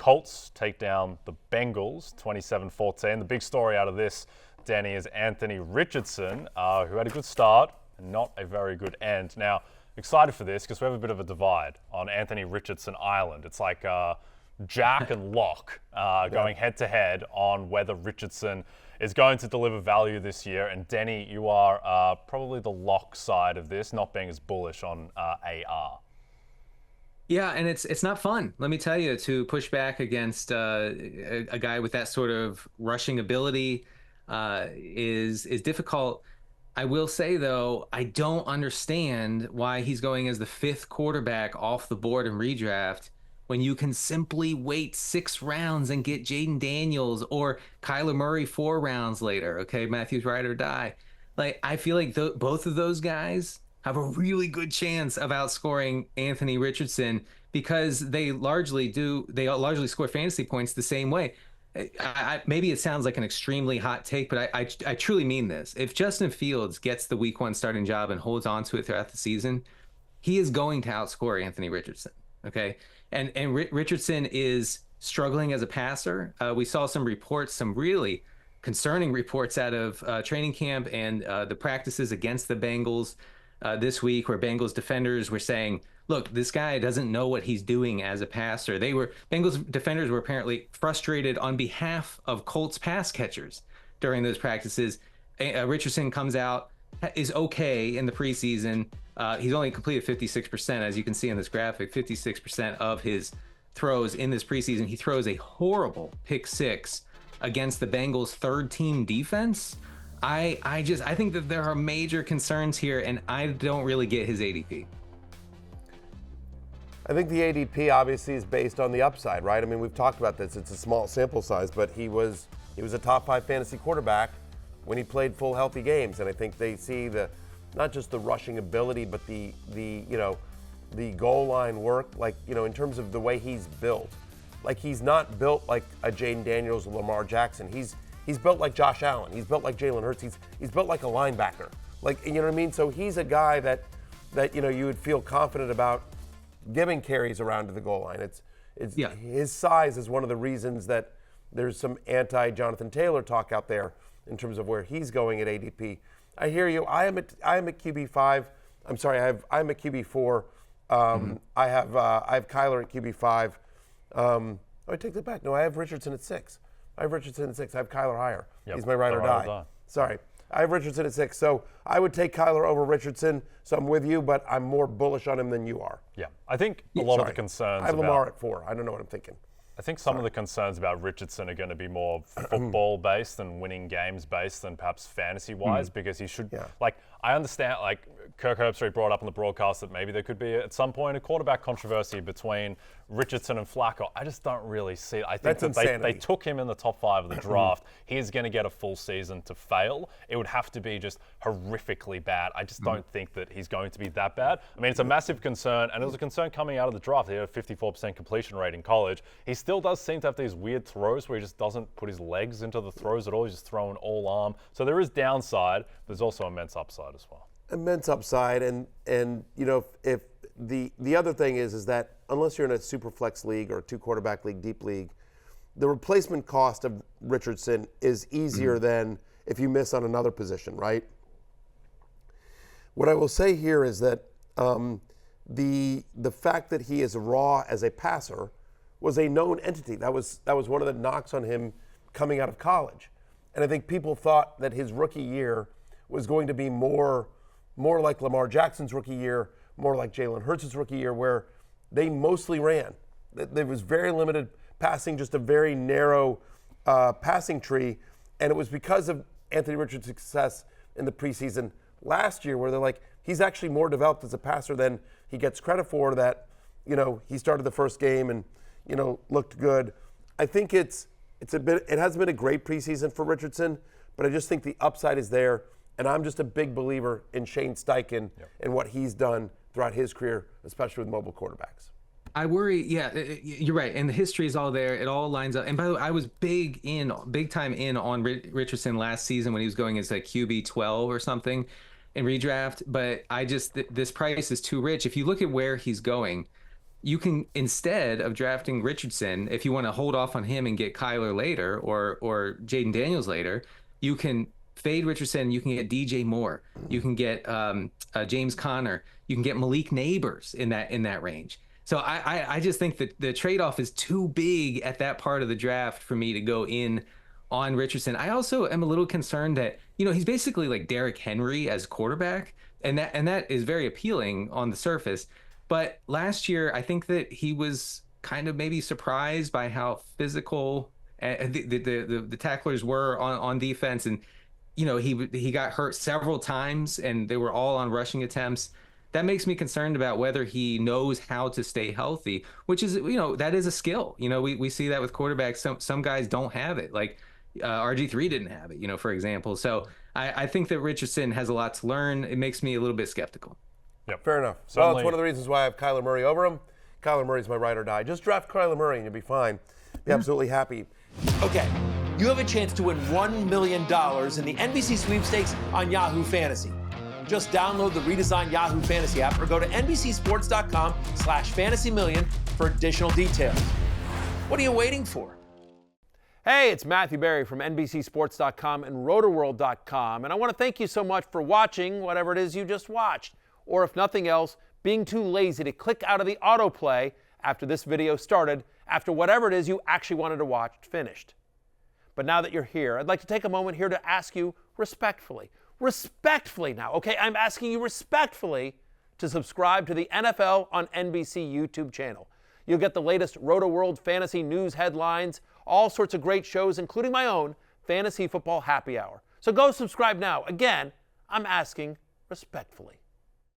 Colts take down the Bengals 27-14. The big story out of this, Danny, is Anthony Richardson, who had a good start and not a very good end. Now, excited for this because we have a bit of a divide on Anthony Richardson Island. It's like Jack and Locke going head-to-head on whether Richardson is going to deliver value this year. And Denny, you are probably the Locke side of this, not being as bullish on AR. Yeah, and it's not fun, let me tell you, to push back against a guy with that sort of rushing ability is difficult. I will say, though, I don't understand why he's going as the 5th quarterback off the board in redraft when you can simply wait 6 rounds and get Jaden Daniels or Kyler Murray 4 rounds later. Okay, Matthews ride or die. Like, I feel like both of those guys have a really good chance of outscoring Anthony Richardson because they largely score fantasy points the same way. Maybe it sounds like an extremely hot take, but I truly mean this. If Justin Fields gets the week 1 starting job and holds on to it throughout the season, he is going to outscore Anthony Richardson. Okay. And Richardson is struggling as a passer. We saw some reports, some really concerning reports out of training camp and the practices against the Bengals this week, where Bengals defenders were saying, look, this guy doesn't know what he's doing as a passer. Bengals defenders were apparently frustrated on behalf of Colts pass catchers during those practices. Richardson comes out, is okay in the preseason. He's only completed 56%, as you can see in this graphic, 56% of his throws in this preseason. He throws a horrible pick 6 against the Bengals' 3rd-team defense. I think that there are major concerns here, and I don't really get his ADP. I think the ADP obviously is based on the upside, right? I mean, we've talked about this. It's a small sample size, but he was a top 5 fantasy quarterback when he played full healthy games, and I think they see not just the rushing ability, but the goal line work, like, in terms of the way he's built. Like, he's not built like a Jaden Daniels or Lamar Jackson. He's built like Josh Allen. He's built like Jalen Hurts. He's built like a linebacker. Like, you know what I mean? So he's a guy that you would feel confident about giving carries around to the goal line. His size is one of the reasons that there's some anti-Jonathan Taylor talk out there in terms of where he's going at ADP. I hear you. I am at QB5. I'm sorry. I'm at QB4. I have Kyler at QB5. I take that back. No, I have Richardson at 6. I have Kyler higher. Yep. He's my ride or die. Sorry. I have Richardson at 6. So I would take Kyler over Richardson. So I'm with you, but I'm more bullish on him than you are. Yeah. I think a lot of the concerns I have Lamar at 4. I don't know what I'm thinking. I think some of the concerns about Richardson are going to be more football-based and winning games-based than perhaps fantasy-wise, because he should, I understand, Kirk Herbstreit brought up on the broadcast that maybe there could be, at some point, a quarterback controversy between Richardson and Flacco. I just don't really see it. I think they took him in the top 5 of the draft. He is going to get a full season to fail. It would have to be just horrifically bad. I just don't think that he's going to be that bad. I mean, it's a massive concern, and it was a concern coming out of the draft. He had a 54% completion rate in college. He still does seem to have these weird throws where he just doesn't put his legs into the throws at all. He's just throwing all arm. So there is downside. There's also immense upside as well. Immense upside, and if the other thing is that unless you're in a super flex league or a 2-quarterback league, deep league, the replacement cost of Richardson is easier than if you miss on another position, right? What I will say here is that the fact that he is raw as a passer was a known entity. That was one of the knocks on him coming out of college, and I think people thought that his rookie year was going to be more like Lamar Jackson's rookie year, more like Jalen Hurts' rookie year, where they mostly ran. There was very limited passing, just a very narrow passing tree, and it was because of Anthony Richardson's success in the preseason last year, where they're like, he's actually more developed as a passer than he gets credit for, that, he started the first game and, looked good. I think it hasn't been a great preseason for Richardson, but I just think the upside is there. And I'm just a big believer in Shane Steichen and what he's done throughout his career, especially with mobile quarterbacks. I worry, you're right. And the history is all there. It all lines up. And by the way, I was big time in on Richardson last season when he was going as a QB 12 or something in redraft. But this price is too rich. If you look at where he's going, you can, instead of drafting Richardson, if you want to hold off on him and get Kyler later or Jaden Daniels later, you can fade Richardson. You can get DJ Moore. You can get James Conner. You can get Malik Neighbors in that range. So I just think that the trade-off is too big at that part of the draft for me to go in on Richardson. I also am a little concerned that, he's basically like Derrick Henry as quarterback, and that is very appealing on the surface. But last year, I think that he was kind of maybe surprised by how physical the tacklers were on defense, and he got hurt several times, and they were all on rushing attempts. That makes me concerned about whether he knows how to stay healthy, which is, that is a skill. We see that with quarterbacks. Some guys don't have it. Like RG3 didn't have it, for example. So I think that Richardson has a lot to learn. It makes me a little bit skeptical. Yep, fair enough. Well, it's one of the reasons why I have Kyler Murray over him. Kyler Murray's my ride or die. Just draft Kyler Murray and you'll be fine. Be absolutely happy. Okay, you have a chance to win $1 million in the NBC sweepstakes on Yahoo Fantasy. Just download the redesigned Yahoo Fantasy app or go to NBCSports.com/fantasymillion for additional details. What are you waiting for? Hey, it's Matthew Berry from NBCSports.com and Rotoworld.com, and I want to thank you so much for watching whatever it is you just watched, or if nothing else, being too lazy to click out of the autoplay after this video started, after whatever it is you actually wanted to watch finished. But now that you're here, I'd like to take a moment here to ask you respectfully now, okay? I'm asking you respectfully to subscribe to the NFL on NBC YouTube channel. You'll get the latest Roto-World fantasy news headlines, all sorts of great shows, including my own Fantasy Football Happy Hour. So go subscribe now. Again, I'm asking respectfully.